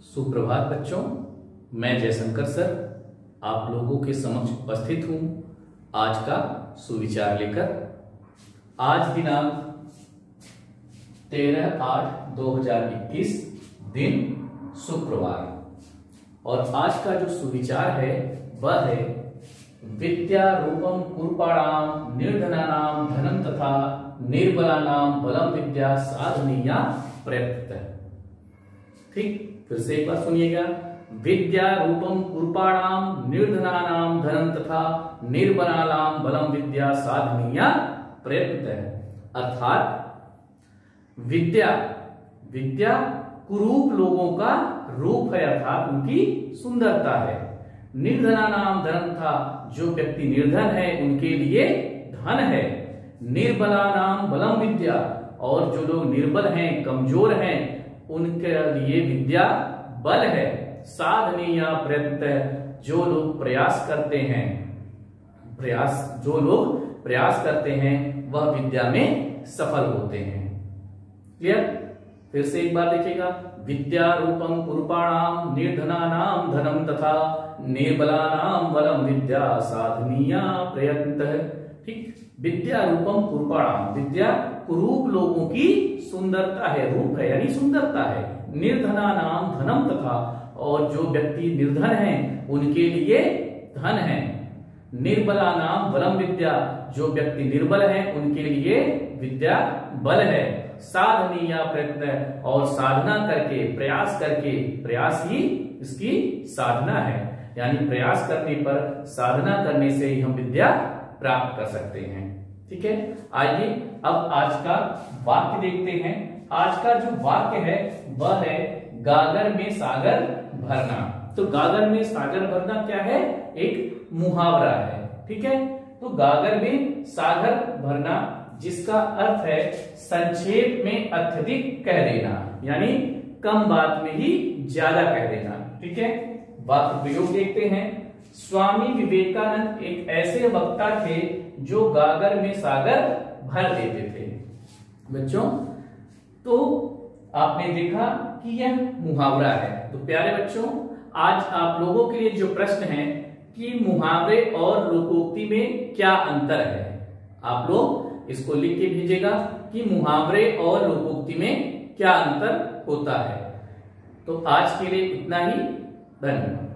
सुप्रभात बच्चों, मैं जयशंकर सर आप लोगों के समक्ष उपस्थित हूं आज का सुविचार लेकर। आज दिनांक 13/8/2021 दिन शुक्रवार, और आज का जो सुविचार है वह है विद्या रूपम कुरूपाणाम निर्धनानाम धनम तथा निर्बलानाम बलम विद्या साधनीया प्रयत्त। ठीक, फिर से एक बार सुनिएगा। विद्या रूपम कुरूपाणाम निर्धनानाम धनम तथा निर्बलानाम बलम विद्या साधनीया प्रयत्त। अर्थात विद्या कुरूप लोगों का रूप है, अर्थात उनकी सुंदरता है। निर्धनानाम धनम था, जो व्यक्ति निर्धन है उनके लिए धन है। निर्बलानाम बलम विद्या, और जो लोग निर्बल हैं कमजोर हैं उनके लिए विद्या बल है। साधनीय प्रयत्न, जो लोग प्रयास करते हैं वह विद्या में सफल होते हैं। क्लियर? फिर से एक बार देखिएगा। विद्या रूपम कुरूपाणाम निर्धनानाम धनम तथा निर्बलानाम बलम विद्या साधनीया प्रयत्न। ठीक, विद्या रूपम कुरूपाणाम, विद्या कुरूप लोगों की सुंदरता है, रूप है यानी सुंदरता है। निर्धनानाम धनम तथा, और जो व्यक्ति निर्धन हैं उनके लिए धन है। निर्बलानाम बलम विद्या, जो व्यक्ति निर्बल हैं उनके लिए विद्या बल है। साधनीय प्रयत्न, और साधना करके प्रयास ही इसकी साधना है, यानी प्रयास करने पर साधना करने से ही हम विद्या प्राप्त कर सकते हैं। ठीक है, आइए अब आज का वाक्य देखते हैं। आज का जो वाक्य है वह है गागर में सागर भरना। तो गागर में सागर भरना क्या है? एक मुहावरा है। ठीक है, तो गागर में सागर भरना, जिसका अर्थ है संक्षेप में अत्यधिक कह देना, यानी कम बात में ही ज्यादा कह देना। ठीक है, वाक्य प्रयोग देखते हैं। स्वामी विवेकानंद एक ऐसे वक्ता थे जो गागर में सागर भर देते थे। बच्चों, तो आपने देखा कि यह मुहावरा है। तो प्यारे बच्चों, आज आप लोगों के लिए जो प्रश्न है कि मुहावरे और लोकोक्ति में क्या अंतर है, आप लोग इसको लिख के भेजिएगा कि मुहावरे और लोकोक्ति में क्या अंतर होता है। तो आज के लिए इतना ही, धन्यवाद।